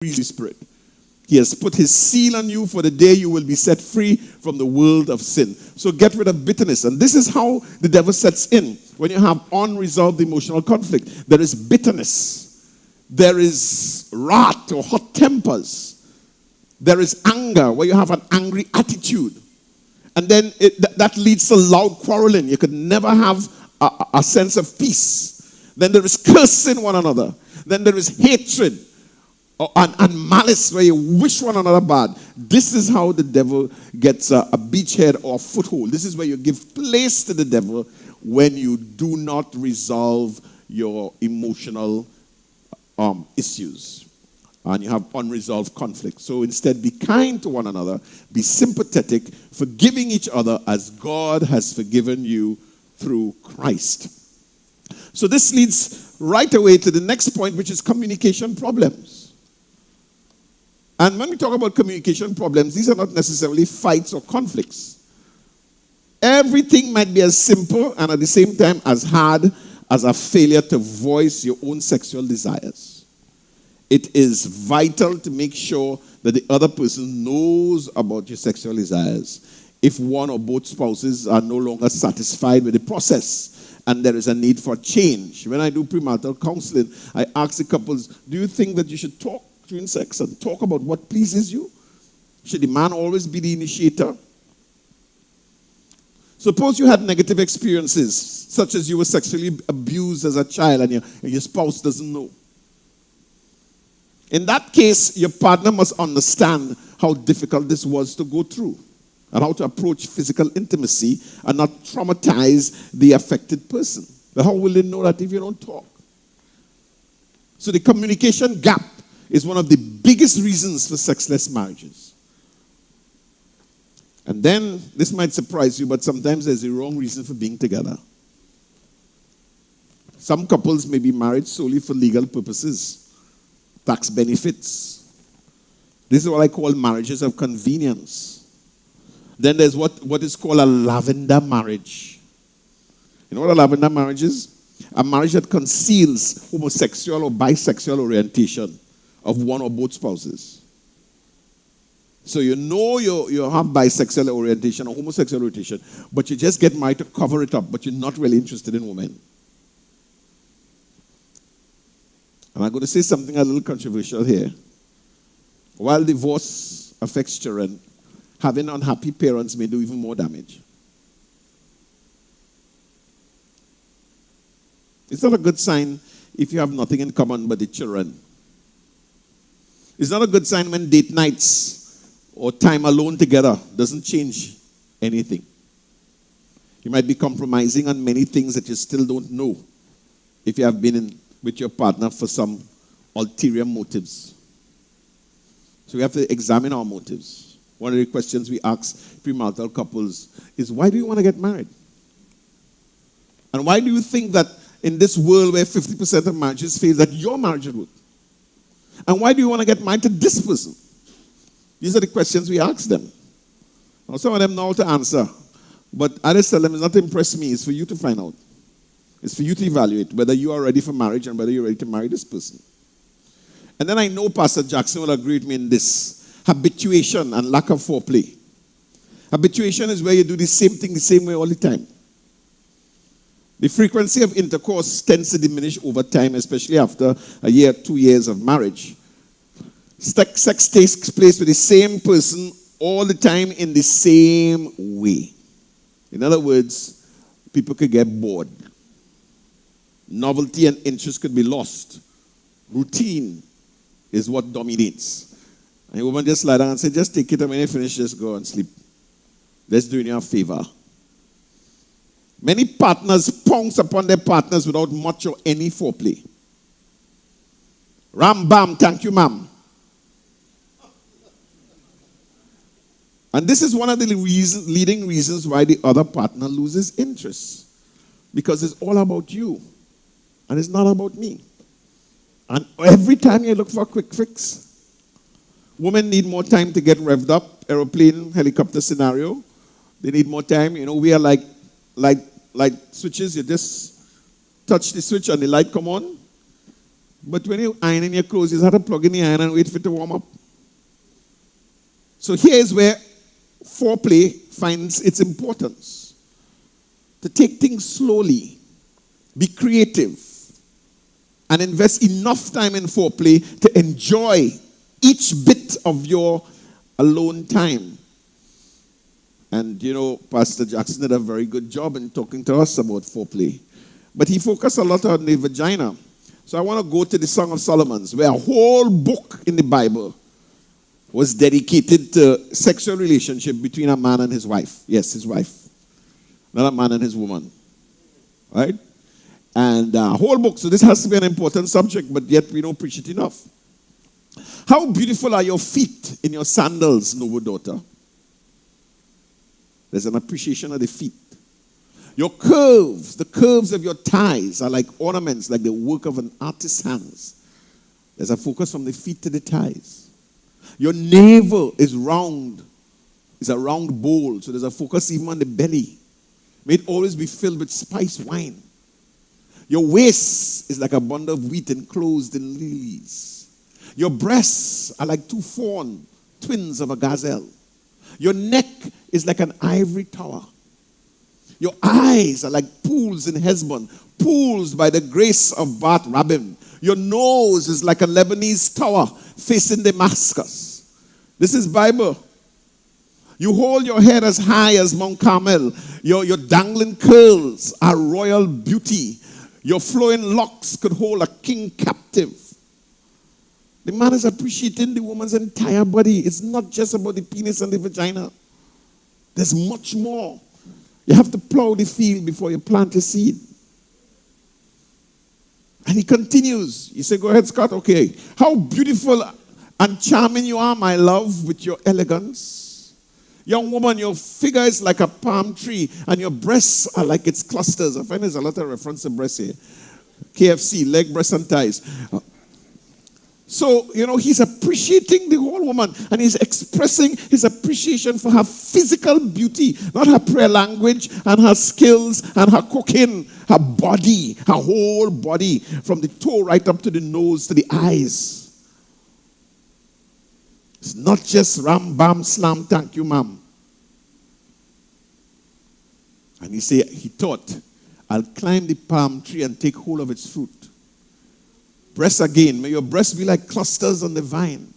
Holy Spirit. He has put his seal on you for the day you will be set free from the world of sin. So get rid of bitterness. And this is how the devil sets in. When you have unresolved emotional conflict, there is bitterness. There is wrath or hot tempers. There is anger, where you have an angry attitude. And then that leads to loud quarreling. You could never have a sense of peace. Then there is cursing one another. Then there is hatred. And malice, where you wish one another bad. This is how the devil gets a beachhead or foothold. This is where you give place to the devil when you do not resolve your emotional issues and you have unresolved conflict. So instead, be kind to one another, be sympathetic, forgiving each other as God has forgiven you through Christ. So this leads right away to the next point, which is communication problems. And when we talk about communication problems, these are not necessarily fights or conflicts. Everything might be as simple and at the same time as hard as a failure to voice your own sexual desires. It is vital to make sure that the other person knows about your sexual desires. If one or both spouses are no longer satisfied with the process and there is a need for change. When I do premarital counseling, I ask the couples, do you think that you should talk during sex and talk about what pleases you? Should the man always be the initiator? Suppose you had negative experiences, such as you were sexually abused as a child and your spouse doesn't know. In that case, your partner must understand how difficult this was to go through and how to approach physical intimacy and not traumatize the affected person. But how will they know that if you don't talk? So the communication gap is one of the biggest reasons for sexless marriages. And then, this might surprise you, but sometimes there's a wrong reason for being together. Some couples may be married solely for legal purposes, tax benefits. This is what I call marriages of convenience. Then there's what is called a lavender marriage. You know what a lavender marriage is? A marriage that conceals homosexual or bisexual orientation of one or both spouses. So you know you have bisexual orientation or homosexual orientation, but you just get married to cover it up, but you're not really interested in women. And I'm going to say something a little controversial here. While divorce affects children, having unhappy parents may do even more damage. It's not a good sign if you have nothing in common but the children. It's not a good sign when date nights or time alone together doesn't change anything. You might be compromising on many things that you still don't know if you have been with your partner for some ulterior motives. So we have to examine our motives. One of the questions we ask premarital couples is, why do you want to get married? And why do you think that in this world where 50% of marriages fail, that your marriage would work? And why do you want to get married to this person? These are the questions we ask them. Now, some of them know how to answer. But I just tell them, it's not to impress me. It's for you to find out. It's for you to evaluate whether you are ready for marriage and whether you're ready to marry this person. And then I know Pastor Jackson will agree with me in this. Habituation and lack of foreplay. Habituation is where you do the same thing the same way all the time. The frequency of intercourse tends to diminish over time, especially after a year, 2 years of marriage. Sex takes place with the same person all the time in the same way. In other words, people could get bored. Novelty and interest could be lost. Routine is what dominates. And a woman just lie down and say, just take it, and when you finish, just go and sleep. Let's do you a favor. Many partners pounce upon their partners without much or any foreplay. Ram, bam, thank you, ma'am. And this is one of the leading reasons why the other partner loses interest. Because it's all about you. And it's not about me. And every time you look for a quick fix, women need more time to get revved up, aeroplane, helicopter scenario. They need more time. You know, we are like switches. You just touch the switch and the light come on. But when you're ironing your clothes, you have to plug in the iron and wait for it to warm up. So here is where foreplay finds its importance. To take things slowly, be creative, and invest enough time in foreplay to enjoy each bit of your alone time. And Pastor Jackson did a very good job in talking to us about foreplay. But he focused a lot on the vagina. So I want to go to the Song of Solomon, where a whole book in the Bible was dedicated to sexual relationship between a man and his wife. Yes, his wife. Not a man and his woman. Right? And a whole book. So this has to be an important subject, but yet we don't preach it enough. How beautiful are your feet in your sandals, noble daughter? There's an appreciation of the feet. Your curves, the curves of your thighs are like ornaments, like the work of an artist's hands. There's a focus from the feet to the thighs. Your navel is round. It's a round bowl, so there's a focus even on the belly. May it always be filled with spice wine. Your waist is like a bundle of wheat enclosed in lilies. Your breasts are like two fawn, twins of a gazelle. Your neck is like an ivory tower. Your eyes are like pools in Hesbon, pools by the grace of Bat Rabbim. Your nose is like a Lebanese tower facing Damascus. This is Bible. You hold your head as high as Mount Carmel. Your dangling curls are royal beauty. Your flowing locks could hold a king captive. The man is appreciating the woman's entire body. It's not just about the penis and the vagina. There's much more. You have to plow the field before you plant the seed. And he continues. You say, go ahead, Scott. Okay. How beautiful and charming you are, my love, with your elegance. Young woman, your figure is like a palm tree, and your breasts are like its clusters. I find there's a lot of reference to breasts here. KFC, leg, breast, and thighs. So, he's appreciating the whole woman, and he's expressing his appreciation for her physical beauty, not her prayer language and her skills and her cooking, her body, her whole body, from the toe right up to the nose to the eyes. It's not just ram, bam, slam, thank you, ma'am. And he thought, I'll climb the palm tree and take hold of its fruit. Breasts again. May your breasts be like clusters on the vine.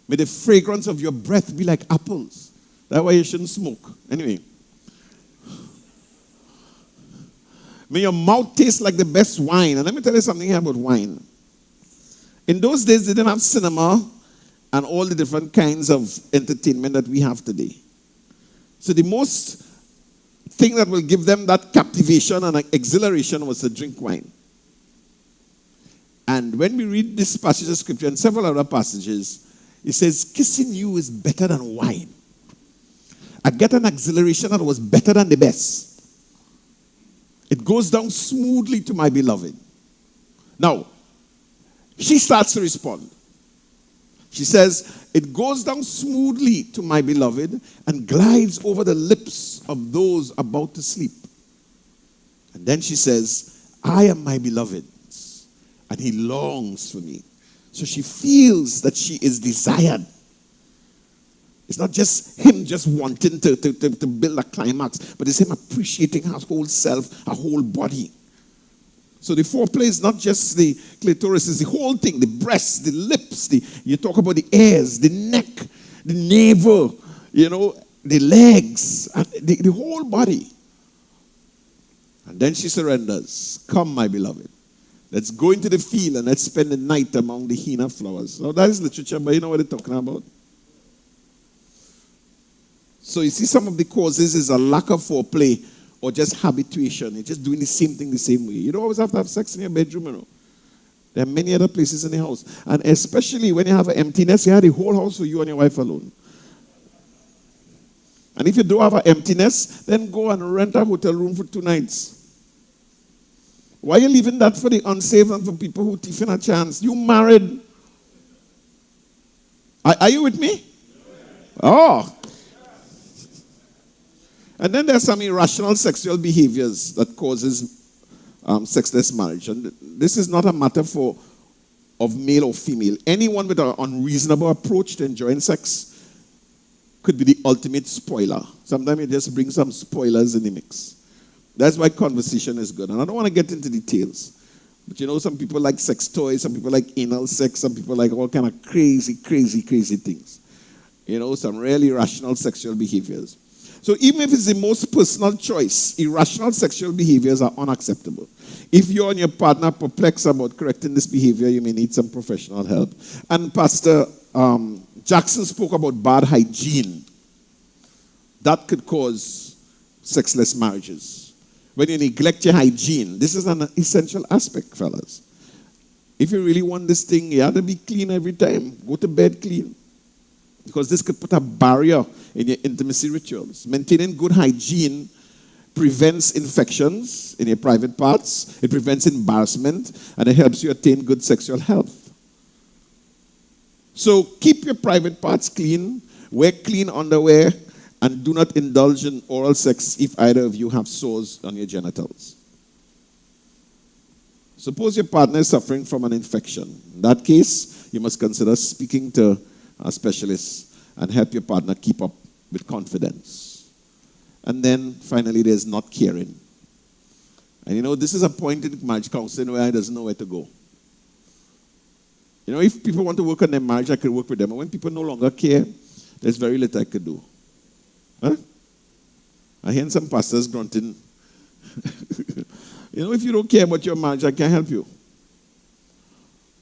May the fragrance of your breath be like apples. That's why you shouldn't smoke. Anyway. May your mouth taste like the best wine. And let me tell you something here about wine. In those days, they didn't have cinema and all the different kinds of entertainment that we have today. So the most thing that will give them that captivation and exhilaration was to drink wine. And when we read this passage of scripture and several other passages, it says, kissing you is better than wine. I get an exhilaration that was better than the best. It goes down smoothly to my beloved. Now, she starts to respond. She says, it goes down smoothly to my beloved and glides over the lips of those about to sleep. And then she says, I am my beloved's, and he longs for me. So she feels that she is desired. It's not just him just wanting to build a climax, but it's him appreciating her whole self, her whole body. So the foreplay is not just the clitoris, it's the whole thing, the breasts, the lips, you talk about the ears, the neck, the navel, the legs, and the whole body. And then she surrenders. Come, my beloved. Let's go into the field and let's spend the night among the henna flowers. Now that is literature, but you know what they're talking about. So you see, some of the causes is a lack of foreplay or just habituation. You're just doing the same thing the same way. You don't always have to have sex in your bedroom, There are many other places in the house. And especially when you have an emptiness, you have the whole house for you and your wife alone. And if you don't have an emptiness, then go and rent a hotel room for 2 nights. Why are you leaving that for the unsaved and for people who thief in a chance? You married. Are you with me? Oh. And then there's some irrational sexual behaviors that causes sexless marriage. And this is not a matter of male or female. Anyone with an unreasonable approach to enjoying sex could be the ultimate spoiler. Sometimes you just bring some spoilers in the mix. That's why conversation is good. And I don't want to get into details. But you know, some people like sex toys, some people like anal sex, some people like all kind of crazy things. You know, some really irrational sexual behaviors. So even if it's the most personal choice, irrational sexual behaviors are unacceptable. If you and your partner are perplexed about correcting this behavior, you may need some professional help. And Pastor Jackson spoke about bad hygiene. That could cause sexless marriages. When you neglect your hygiene, this is an essential aspect, fellas. If you really want this thing, you have to be clean every time. Go to bed clean. Because this could put a barrier in your intimacy rituals. Maintaining good hygiene prevents infections in your private parts, it prevents embarrassment, and it helps you attain good sexual health. So keep your private parts clean, wear clean underwear, and do not indulge in oral sex if either of you have sores on your genitals. Suppose your partner is suffering from an infection. In that case, you must consider speaking to a specialist and help your partner keep up with confidence. And then, finally, there's not caring. And you know, this is a point in marriage counseling where I doesn't know where to go. You know, if people want to work on their marriage, I could work with them. And when people no longer care, there's very little I could do. Huh? I hear some pastors grunting. You know, if you don't care about your marriage, I can't help you.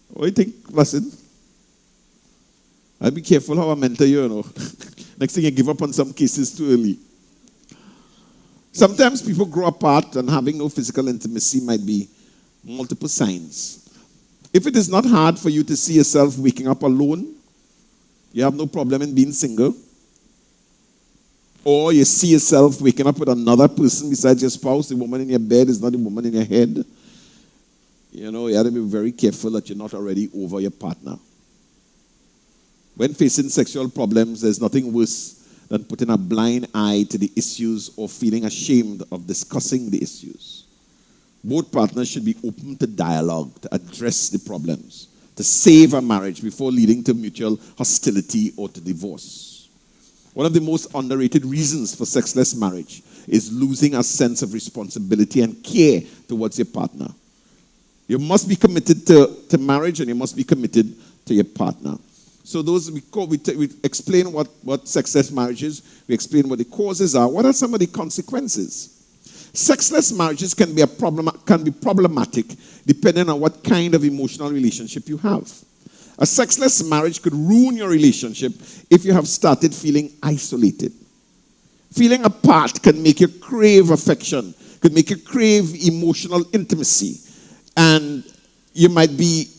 What do you think, Blessed? I'll be careful how I mentor you, you know. Next thing you give up on some cases too early. Sometimes people grow apart and having no physical intimacy might be multiple signs. If it is not hard for you to see yourself waking up alone, you have no problem in being single. Or you see yourself waking up with another person besides your spouse. The woman in your bed is not the woman in your head. You know, you have to be very careful that you're not already over your partner. When facing sexual problems, there's nothing worse than putting a blind eye to the issues or feeling ashamed of discussing the issues. Both partners should be open to dialogue, to address the problems, to save a marriage before leading to mutual hostility or to divorce. One of the most underrated reasons for sexless marriage is losing a sense of responsibility and care towards your partner. You must be committed to marriage, and you must be committed to your partner. So those we explain what sexless marriage is. We explain what the causes are. What are some of the consequences? Sexless marriages can be problematic depending on what kind of emotional relationship you have. A sexless marriage could ruin your relationship if you have started feeling isolated. Feeling apart can make you crave affection, could make you crave emotional intimacy, and you might be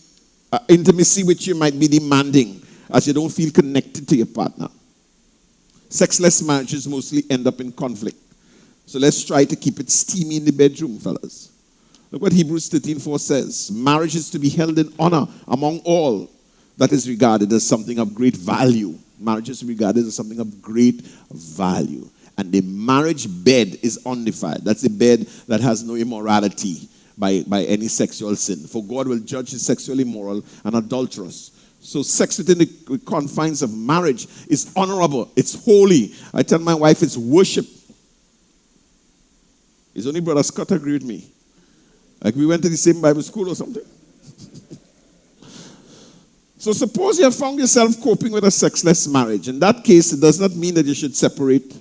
intimacy which you might be demanding, as you don't feel connected to your partner. Sexless marriages mostly end up in conflict. So let's try to keep it steamy in the bedroom, fellas. Look what Hebrews 13:4 says. Marriage is to be held in honor among all. That is regarded as something of great value. Marriage is regarded as something of great value. And the marriage bed is undefiled. That's the bed that has no immorality by any sexual sin. For God will judge the sexually immoral and adulterous. So sex within the confines of marriage is honorable. It's holy. I tell my wife it's worship. It's only Brother Scott agree with me. Like we went to the same Bible school or something. So suppose you have found yourself coping with a sexless marriage. In that case, it does not mean that you should separate,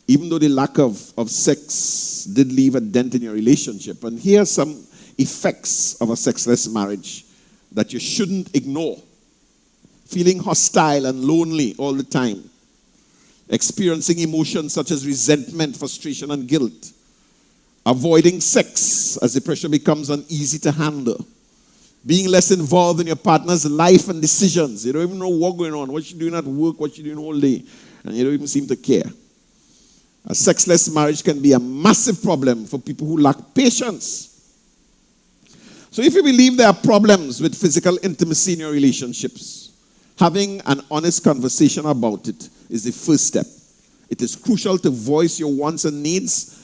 even though the lack of sex did leave a dent in your relationship. And here are some effects of a sexless marriage that you shouldn't ignore. Feeling hostile and lonely all the time. Experiencing emotions such as resentment, frustration, and guilt. Avoiding sex as the pressure becomes uneasy to handle. Being less involved in your partner's life and decisions. You don't even know what's going on, what you're doing at work, what you're doing all day, and you don't even seem to care. A sexless marriage can be a massive problem for people who lack patience. So if you believe there are problems with physical intimacy in your relationships, having an honest conversation about it is the first step. It is crucial to voice your wants and needs,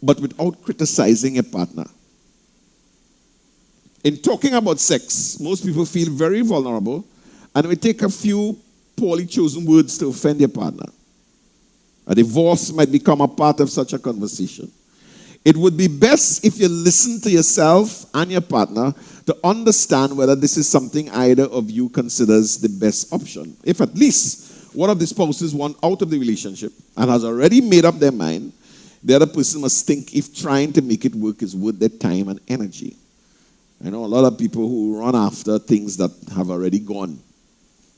but without criticizing your partner. In talking about sex, most people feel very vulnerable and we take a few poorly chosen words to offend your partner. A divorce might become a part of such a conversation. It would be best if you listen to yourself and your partner to understand whether this is something either of you considers the best option. If at least one of the spouses want out of the relationship and has already made up their mind, the other person must think if trying to make it work is worth their time and energy. I know a lot of people who run after things that have already gone.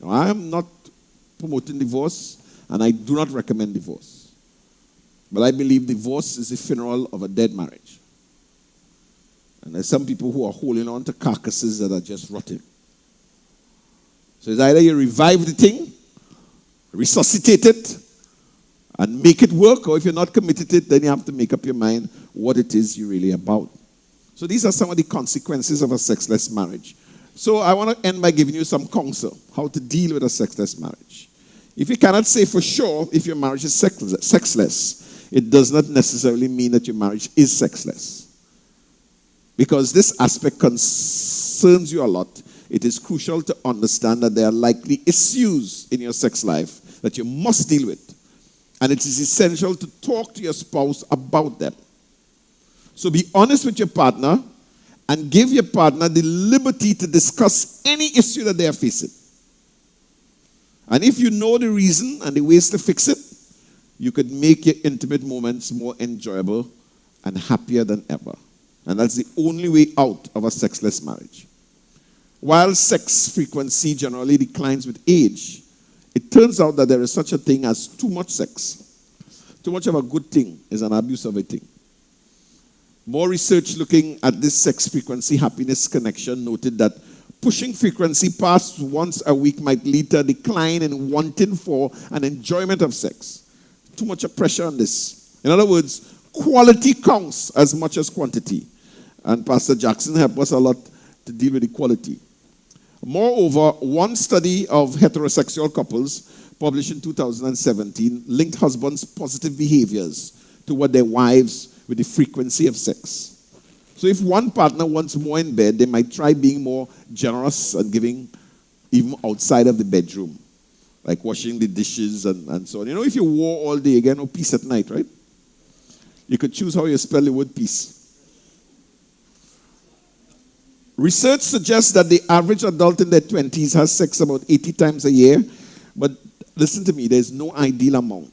Now, I am not promoting divorce, and I do not recommend divorce. But I believe divorce is the funeral of a dead marriage. And there's some people who are holding on to carcasses that are just rotting. So it's either you revive the thing, resuscitate it, and make it work, or if you're not committed to it, then you have to make up your mind what it is you're really about. So these are some of the consequences of a sexless marriage. So I want to end by giving you some counsel, how to deal with a sexless marriage. If you cannot say for sure if your marriage is sexless, it does not necessarily mean that your marriage is sexless. Because this aspect concerns you a lot, it is crucial to understand that there are likely issues in your sex life that you must deal with. And it is essential to talk to your spouse about them. So be honest with your partner and give your partner the liberty to discuss any issue that they are facing. And if you know the reason and the ways to fix it, you could make your intimate moments more enjoyable and happier than ever. And that's the only way out of a sexless marriage. While sex frequency generally declines with age, it turns out that there is such a thing as too much sex. Too much of a good thing is an abuse of a thing. More research looking at this sex frequency happiness connection noted that pushing frequency past once a week might lead to a decline in wanting for and enjoyment of sex. Too much pressure on this. In other words, quality counts as much as quantity. And Pastor Jackson helped us a lot to deal with the quality. Moreover, one study of heterosexual couples published in 2017 linked husbands' positive behaviors toward their wives with the frequency of sex. So if one partner wants more in bed, they might try being more generous and giving even outside of the bedroom, like washing the dishes and so on. You know, if you wore all day, you get no peace at night, right? You could choose how you spell the word peace. Research suggests that the average adult in their 20s has sex about 80 times a year, but listen to me, there's no ideal amount.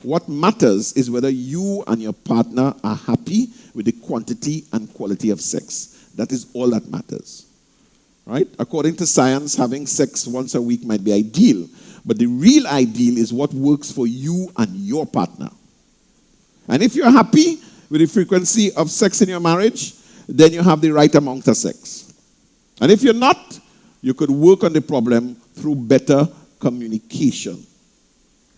What matters is whether you and your partner are happy with the quantity and quality of sex. That is all that matters. Right? According to science, having sex once a week might be ideal, but the real ideal is what works for you and your partner. And if you're happy with the frequency of sex in your marriage, then you have the right amount of sex. And if you're not, you could work on the problem through better communication.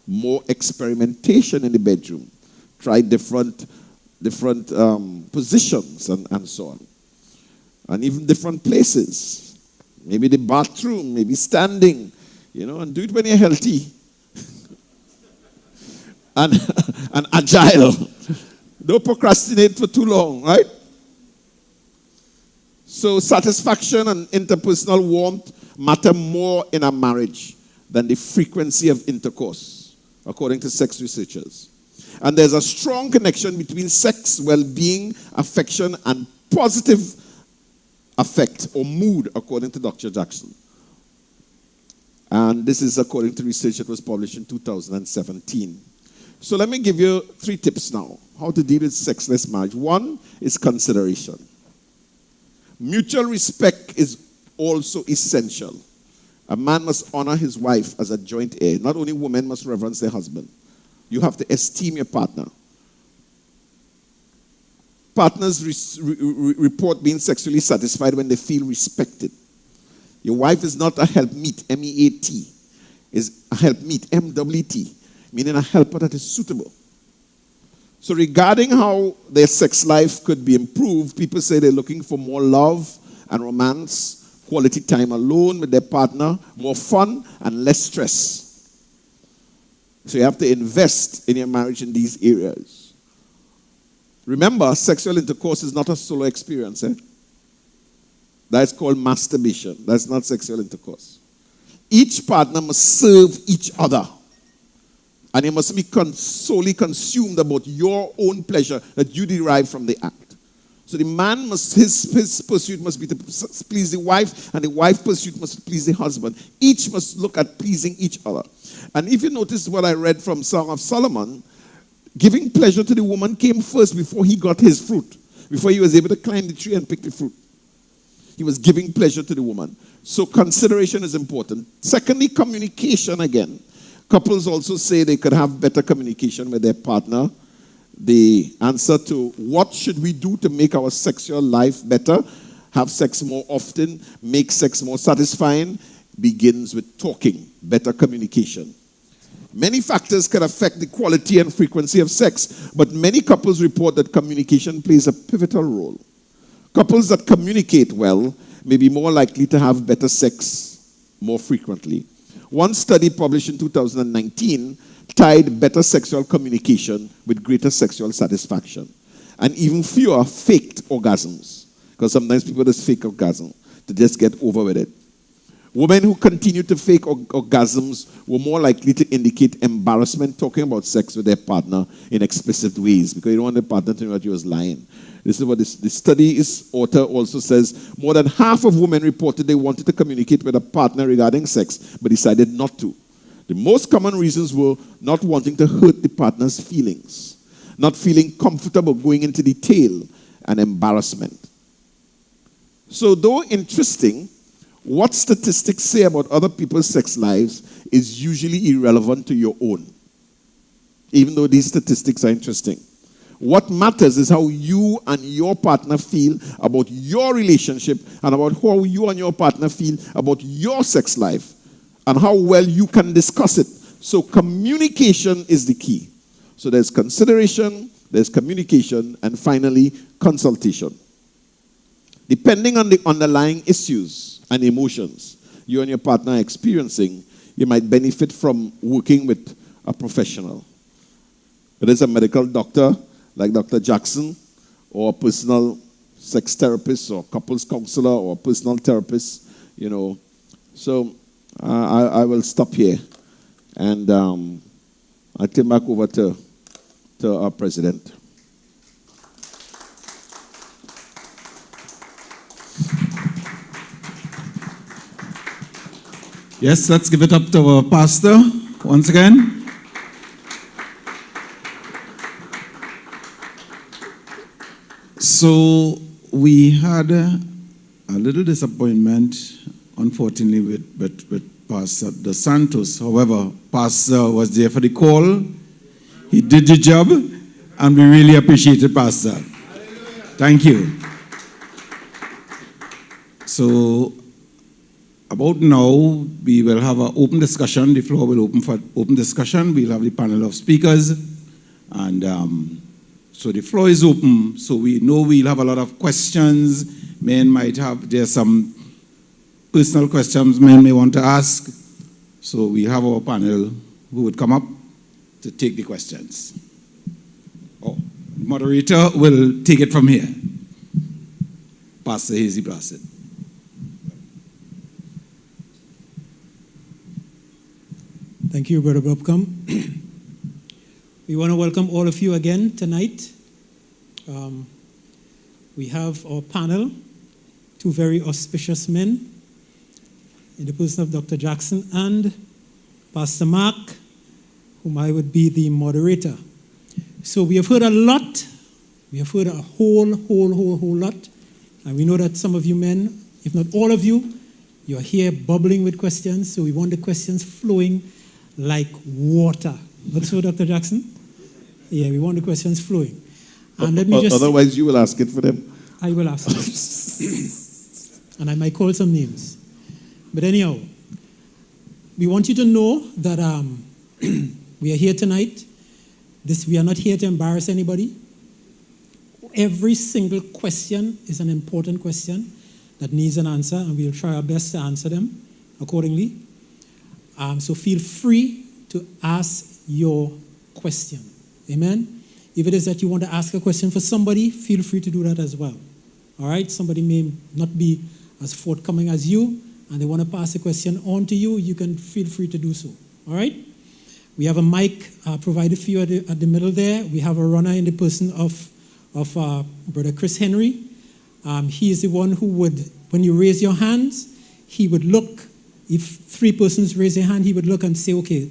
More experimentation in the bedroom. Try different positions and so on. And even different places. Maybe the bathroom, maybe standing, and do it when you're healthy. and agile. Don't procrastinate for too long, right? So satisfaction and interpersonal warmth matter more in a marriage than the frequency of intercourse, according to sex researchers. And there's a strong connection between sex, well-being, affection, and positive affect or mood, according to Dr. Jackson. And this is according to research that was published in 2017. So let me give you 3 tips now, how to deal with sexless marriage. 1 is consideration. Mutual respect is also essential. A man must honor his wife as a joint heir. Not only women must reverence their husband. You have to esteem your partner. Partners report being sexually satisfied when they feel respected. Your wife is not a helpmeet, M-E-A-T. Is a helpmeet, M-W-T, meaning a helper that is suitable. So regarding how their sex life could be improved, people say they're looking for more love and romance, quality time alone with their partner, more fun and less stress. So you have to invest in your marriage in these areas. Remember, sexual intercourse is not a solo experience. That's called masturbation. That's not sexual intercourse. Each partner must serve each other. And it must be solely consumed about your own pleasure that you derive from the act. So the man his pursuit must be to please the wife, and the wife's pursuit must please the husband. Each must look at pleasing each other. And if you notice what I read from Song of Solomon, giving pleasure to the woman came first before he got his fruit, before he was able to climb the tree and pick the fruit. He was giving pleasure to the woman. So consideration is important. Secondly, communication again. Couples also say they could have better communication with their partner. The answer to what should we do to make our sexual life better, have sex more often, make sex more satisfying, begins with talking, better communication. Many factors can affect the quality and frequency of sex, but many couples report that communication plays a pivotal role. Couples that communicate well may be more likely to have better sex more frequently. One study published in 2019 tied better sexual communication with greater sexual satisfaction and even fewer faked orgasms, because sometimes people just fake orgasm to just get over with it. Women who continued to fake orgasms were more likely to indicate embarrassment talking about sex with their partner in explicit ways, because you don't want the partner to know that you was lying. This is what the study's author also says. More than half of women reported they wanted to communicate with a partner regarding sex, but decided not to. The most common reasons were not wanting to hurt the partner's feelings, not feeling comfortable going into detail, and embarrassment. So though interesting, what statistics say about other people's sex lives is usually irrelevant to your own, even though these statistics are interesting. What matters is how you and your partner feel about your relationship and about how you and your partner feel about your sex life and how well you can discuss it. So communication is the key. So there's consideration, there's communication, and finally, consultation. Depending on the underlying issues and emotions you and your partner are experiencing, you might benefit from working with a professional. Whether it's a medical doctor like Dr. Jackson, or a personal sex therapist, or couples counselor, or personal therapist, you know. So I will stop here, and I'll turn back over to our president. Yes, let's give it up to our pastor once again. So we had a little disappointment, unfortunately, with Pastor Dos Santos. However, Pastor was there for the call. He did the job, and we really appreciate it, Pastor. Thank you. So about now, we will have an open discussion. The floor will open for open discussion. We'll have the panel of speakers, and so the floor is open, so we know we'll have a lot of questions. Men might have, there's some personal questions men may want to ask. So we have our panel who would come up to take the questions. Oh, the moderator will take it from here. Pastor Hazy Blassett. Thank you, Brother Bobcom. We want to welcome all of you again tonight. We have our panel, two very auspicious men, in the person of Dr. Jackson and Pastor Mark, whom I would be the moderator. So we have heard a lot. We have heard a whole lot. And we know that some of you men, if not all of you, you're here bubbling with questions. So we want the questions flowing like water. Not so, Dr. Jackson? Yeah, we want the questions flowing. And let me just... Otherwise, you will ask it for them. I will ask them. And I might call some names. But anyhow, we want you to know that we are here tonight. We are not here to embarrass anybody. Every single question is an important question that needs an answer, and we'll try our best to answer them accordingly. So feel free to ask your question. Amen? If it is that you want to ask a question for somebody, feel free to do that as well. All right? Somebody may not be as forthcoming as you, and they want to pass a question on to you, you can feel free to do so. All right? We have a mic provided for you at the middle there. We have a runner in the person of Brother Chris Henry. He is the one who would, when you raise your hands, he would look. If 3 persons raise their hand, he would look and say, okay,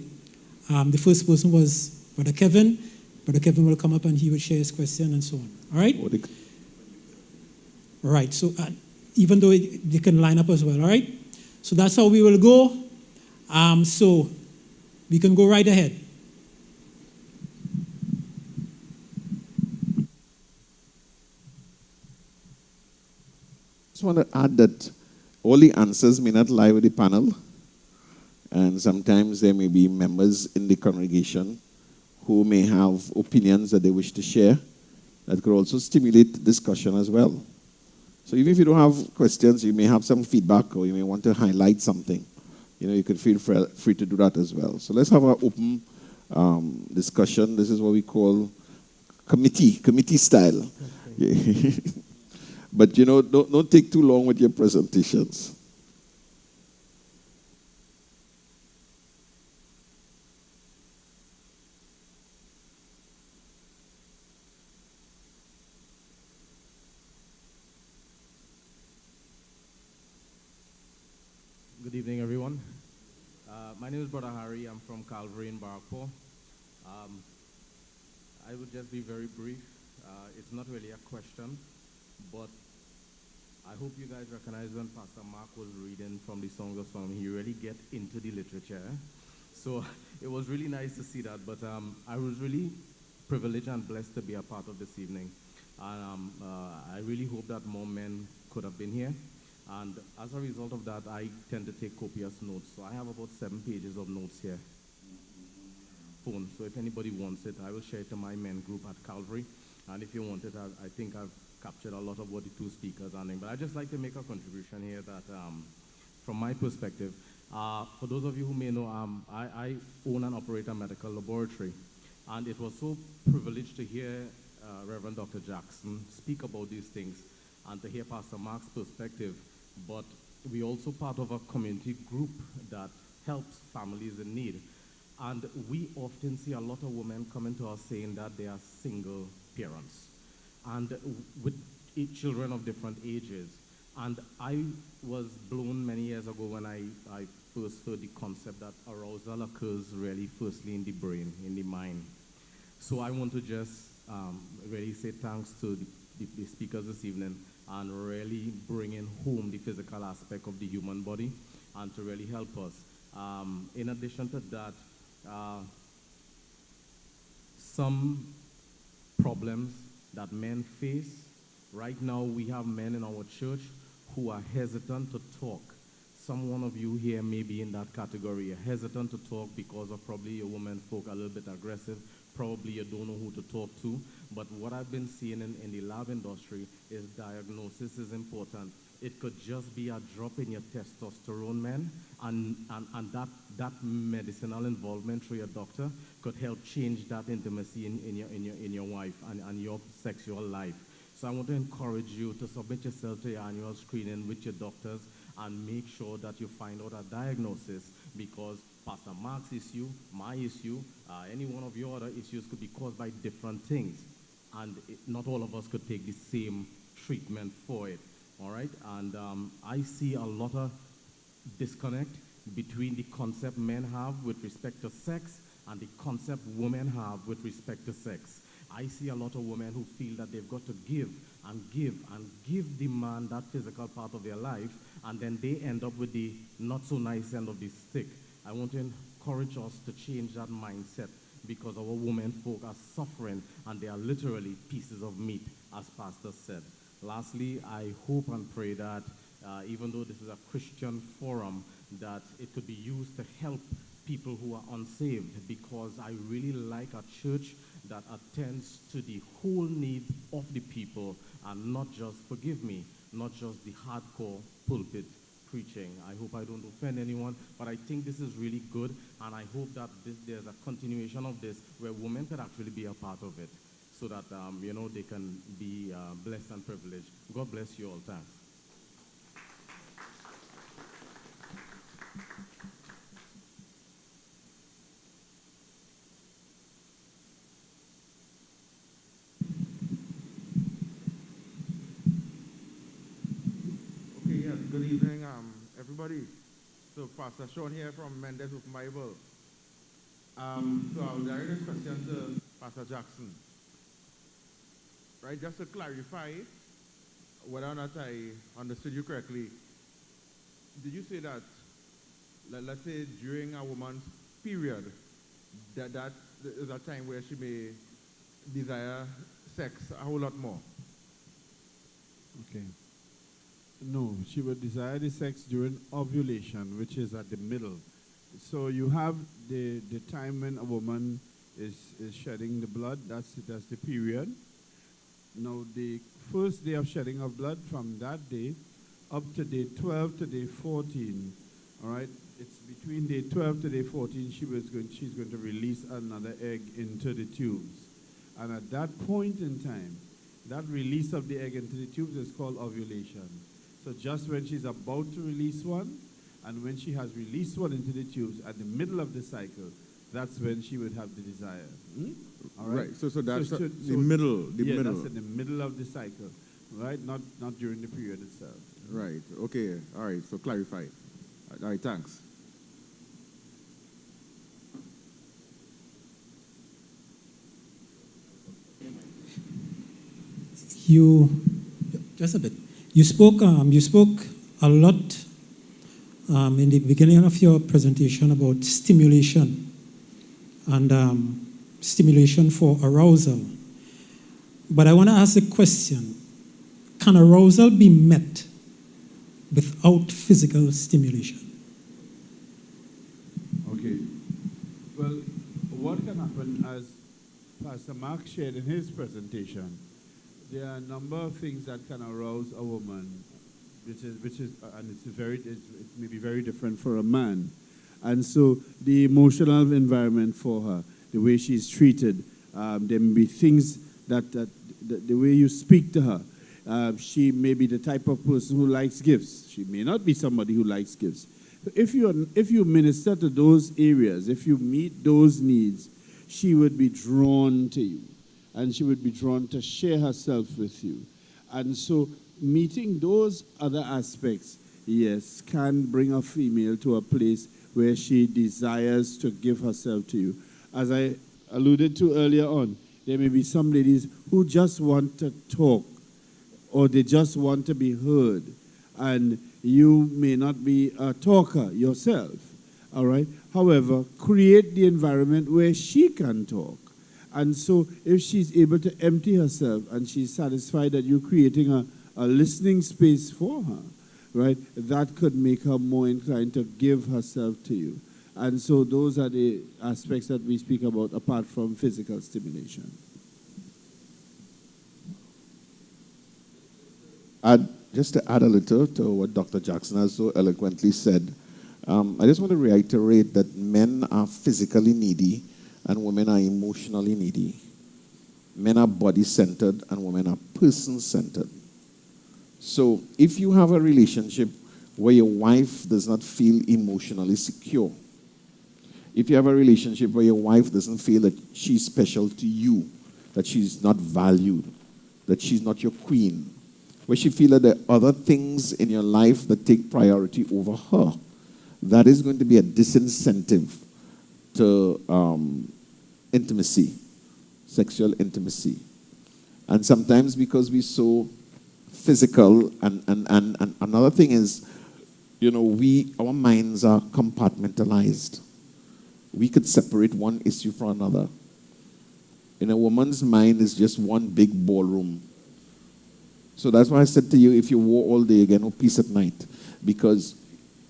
the first person was Brother Kevin. Brother Kevin will come up and he would share his question and so on. All right? All right. So even though they can line up as well. All right? So that's how we will go. So we can go right ahead. Just want to add that all the answers may not lie with the panel, and sometimes there may be members in the congregation who may have opinions that they wish to share that could also stimulate discussion as well. So even if you don't have questions, you may have some feedback or you may want to highlight something. You can feel free to do that as well. So let's have an open discussion. This is what we call committee style. Okay. But, don't take too long with your presentations. Good evening, everyone. My name is Brother Harry. I'm from Calvary in Barkpo. I would just be very brief. It's not really a question, but I hope you guys recognize when Pastor Mark was reading from the Songs of Solomon, he really get into the literature. So it was really nice to see that. But I was really privileged and blessed to be a part of this evening. And I really hope that more men could have been here. And as a result of that, I tend to take copious notes. So I have about 7 pages of notes here. Phone. So if anybody wants it, I will share it to my men group at Calvary. And if you want it, I think I've captured a lot of what the 2 speakers are saying. But I'd just like to make a contribution here that, from my perspective, for those of you who may know, I own and operate a medical laboratory. And it was so privileged to hear Reverend Dr. Jackson speak about these things and to hear Pastor Mark's perspective. But we also part of a community group that helps families in need. And we often see a lot of women coming to us saying that they are single parents and with children of different ages. And I was blown many years ago when I first heard the concept that arousal occurs really firstly in the brain, in the mind. So I want to just really say thanks to the speakers this evening and really bringing home the physical aspect of the human body and to really help us. In addition to that, some problems that men face. Right now, we have men in our church who are hesitant to talk. Some one of you here may be in that category. You're hesitant to talk because of probably your women folk a little bit aggressive. Probably you don't know who to talk to. But what I've been seeing in the lab industry is diagnosis is important. It could just be a drop in your testosterone, man, and that medicinal involvement through your doctor could help change that intimacy in your wife and your sexual life. So I want to encourage you to submit yourself to your annual screening with your doctors and make sure that you find out a diagnosis, because Pastor Mark's issue, my issue, any one of your other issues could be caused by different things. And not all of us could take the same treatment for it. All right? And I see a lot of disconnect between the concept men have with respect to sex and the concept women have with respect to sex. I see a lot of women who feel that they've got to give and give and give the man that physical part of their life, and then they end up with the not so nice end of the stick. I want to encourage us to change that mindset, because our women folk are suffering and they are literally pieces of meat, as Pastor said. Lastly, I hope and pray that even though this is a Christian forum, that it could be used to help people who are unsaved, because I really like a church that attends to the whole needs of the people and not just, forgive me, not just the hardcore pulpit preaching. I hope I don't offend anyone, but I think this is really good, and I hope that there's a continuation of this where women can actually be a part of it, so that, they can be blessed and privileged. God bless you all. Thanks. Good evening, everybody. So, Pastor Sean here from Mendes Open Bible. So, I'll direct this question to Pastor Jackson. Right, just to clarify whether or not I understood you correctly, did you say that, let's say, during a woman's period, that is a time where she may desire sex a whole lot more? Okay. No, she would desire the sex during ovulation, which is at the middle. So you have the time when a woman is shedding the blood, that's the period. Now, the first day of shedding of blood, from that day up to day 12 to day 14, all right, it's between day 12 to day 14, she's going to release another egg into the tubes. And at that point in time, that release of the egg into the tubes is called ovulation. So just when she's about to release one, and when she has released one into the tubes at the middle of the cycle, that's when she would have the desire. All right. Right. So that's the middle. middle. That's in the middle of the cycle, right? Not during the period itself. Right. Okay. All right. So clarify. All right. Thanks. Just a bit. You spoke a lot in the beginning of your presentation about stimulation and stimulation for arousal. But I want to ask a question. Can arousal be met without physical stimulation? Okay. Well, what can happen, as Pastor Mark shared in his presentation, there are a number of things that can arouse a woman, which is, and it may be very different for a man. And so the emotional environment for her, the way she's treated, there may be things that the way you speak to her, she may be the type of person who likes gifts. She may not be somebody who likes gifts. If you minister to those areas, if you meet those needs, she would be drawn to you. And she would be drawn to share herself with you. And so meeting those other aspects, yes, can bring a female to a place where she desires to give herself to you. As I alluded to earlier on, there may be some ladies who just want to talk, or they just want to be heard. And you may not be a talker yourself, all right? However, create the environment where she can talk. And so if she's able to empty herself and she's satisfied that you're creating a listening space for her, right, that could make her more inclined to give herself to you. And so those are the aspects that we speak about apart from physical stimulation. Just to add a little to what Dr. Jackson has so eloquently said, I just want to reiterate that men are physically needy and women are emotionally needy. Men are body-centered and women are person-centered. So if you have a relationship where your wife does not feel emotionally secure, if you have a relationship where your wife doesn't feel that she's special to you, that she's not valued, that she's not your queen, where she feels that there are other things in your life that take priority over her, that is going to be a disincentive to intimacy, sexual intimacy. And sometimes because we're so physical, and another thing is, our minds are compartmentalized. We could separate one issue from another. In a woman's mind is just one big ballroom. So that's why I said to you, if you war all day, again, no peace at night. Because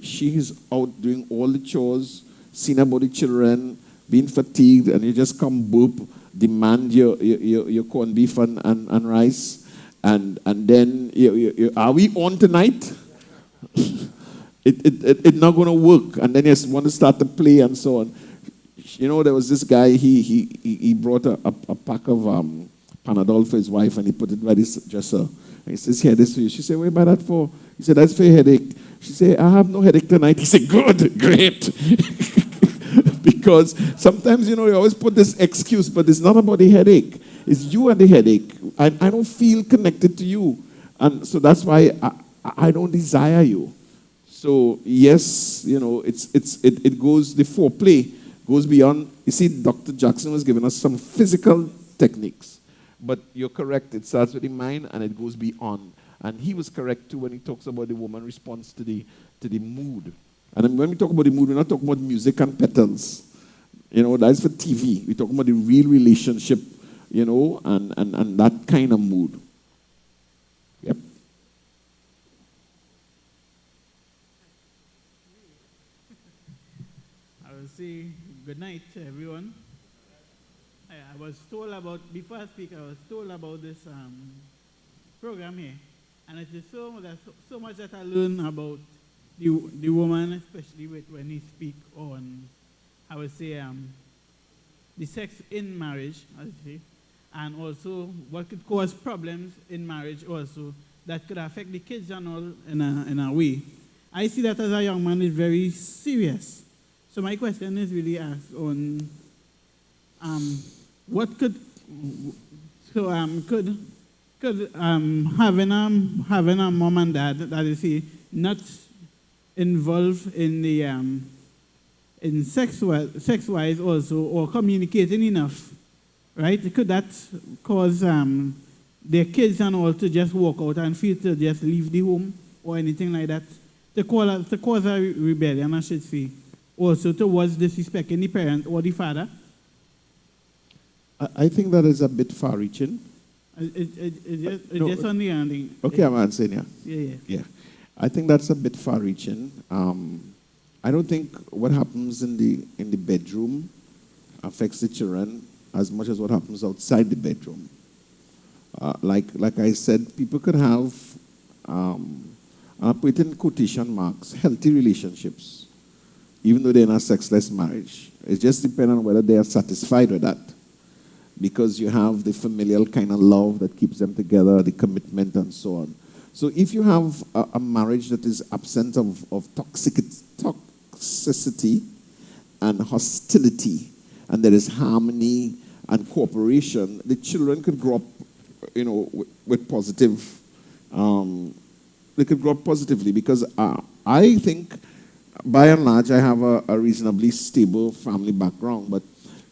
she's out doing all the chores, seeing about the children, being fatigued, and you just come boop, demand your corned beef and rice, and then are we on tonight? It's not going to work, and then you want to start to play and so on. There was this guy. He brought a pack of Panadol for his wife, and he put it by this dresser. And he says, "Here, this for you." She said, "What about that for?" He said, "That's for your headache." She said, "I have no headache tonight." He said, "Good, great." Because sometimes, you always put this excuse, but it's not about the headache. It's you and the headache. I don't feel connected to you. And so that's why I don't desire you. So yes, it goes, the foreplay goes beyond. You see, Dr. Jackson was giving us some physical techniques, but you're correct. It starts with the mind and it goes beyond. And he was correct too when he talks about the woman response to the mood. And then when we talk about the mood, we're not talking about music and petals. That's for TV. We're talking about the real relationship, and that kind of mood. Yep. I will say good night to everyone. I was told about, before I speak, I was told about this program here. And it is so much that I learn about the woman, especially when he speak on, I would say, the sex in marriage, I would say, and also what could cause problems in marriage also that could affect the kids and all in a way. I see that as a young man is very serious. So my question is really asked on what could having a mom and dad that is not involved in the in sex wise also, or communicating enough, right? Could that cause their kids and all to just walk out and feel to just leave the home or anything like that? To cause a rebellion, I should say, also towards disrespecting the parent or the father? I think that is a bit far-reaching. Just on the ending. Okay, I'm answering, yeah. Yeah. I think that's a bit far-reaching. I don't think what happens in the bedroom affects the children as much as what happens outside the bedroom. Like I said, people could have, I put in quotation marks, healthy relationships, even though they're in a sexless marriage. It just depends on whether they are satisfied with that. Because you have the familial kind of love that keeps them together, the commitment and so on. So if you have a marriage that is absent of toxicity and hostility, and there is harmony and cooperation, the children could grow up, with positive, they could grow up positively, because I think, by and large, I have a reasonably stable family background, but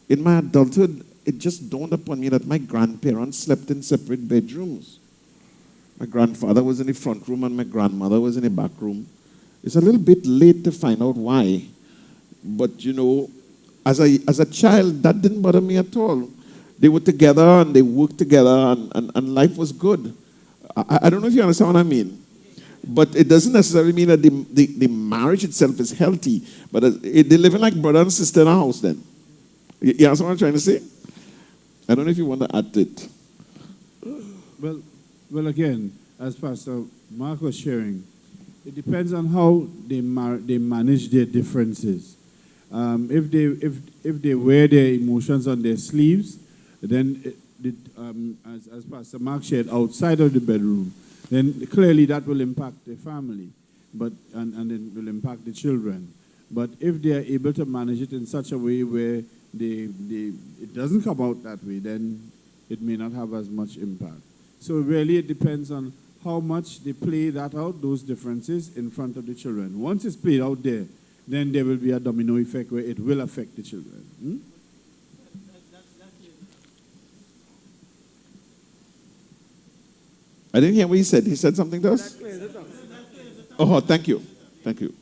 in my adulthood, it just dawned upon me that my grandparents slept in separate bedrooms. My grandfather was in the front room and my grandmother was in the back room. It's a little bit late to find out why. But, as a child, that didn't bother me at all. They were together and they worked together and life was good. I don't know if you understand what I mean. But it doesn't necessarily mean that the marriage itself is healthy. But they're living like brother and sister in a house then. You understand what I'm trying to say? I don't know if you want to add to it. Well, again, as Pastor Mark was sharing, it depends on how they manage their differences. If they wear their emotions on their sleeves, then as Pastor Mark shared, outside of the bedroom, then clearly that will impact the family, and then will impact the children. But if they are able to manage it in such a way where it doesn't come out that way, then it may not have as much impact. So really it depends on how much they play that out, those differences, in front of the children. Once it's played out there, then there will be a domino effect where it will affect the children. I didn't hear what he said. He said something to us? Oh, thank you. Thank you.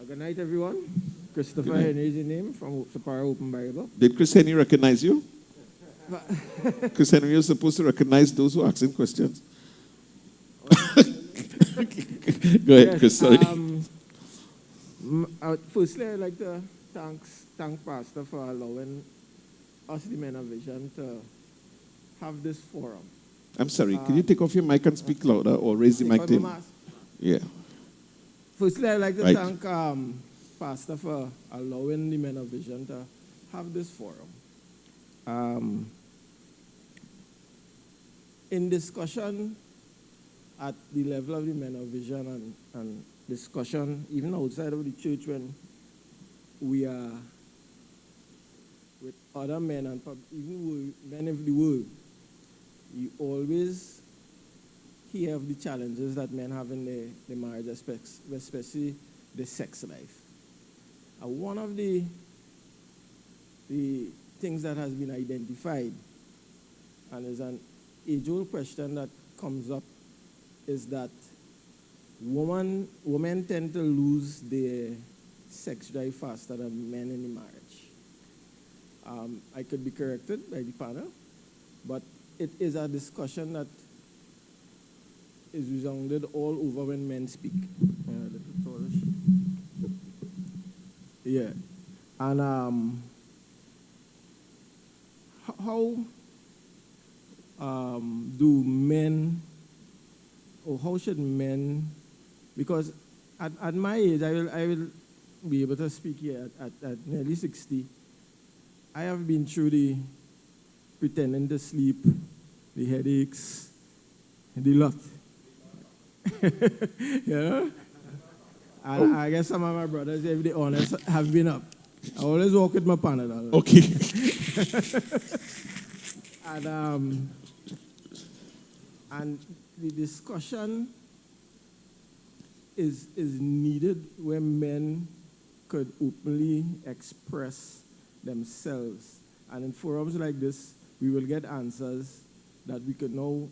Good night, everyone. Christopher Henry is the name from Sapara Open Bible. Did Chris Henry recognize you? Chris Henry, you're supposed to recognize those who ask him questions. Go ahead, Chris. Sorry. Firstly, I'd like to thank Pastor for allowing us, the Men of Vision, to have this forum. I'm sorry. Can you take off your mic and speak louder, or raise the mic to him? Yeah. Firstly, I'd like to thank Pastor for allowing the Men of Vision to have this forum. In discussion at the level of the Men of Vision and discussion even outside of the church, when we are with other men and even men of the world, you always hear of the challenges that men have in their marriage, especially the sex life. One of the things that has been identified, and is an age-old question that comes up, is that women tend to lose their sex drive faster than men in the marriage. I could be corrected by the panel, but it is a discussion that is resounded all over when men speak. Yeah. And how do men, or how should men, because at my age, I will be able to speak here at nearly 60. I have been through the pretending to sleep, the headaches, the lot. Yeah. And I guess some of my brothers, if they're honest, have been up. I always walk with my Panadol. Okay. And the discussion is needed where men could openly express themselves. And in forums like this, we will get answers that we could now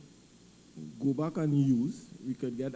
go back and use. We could get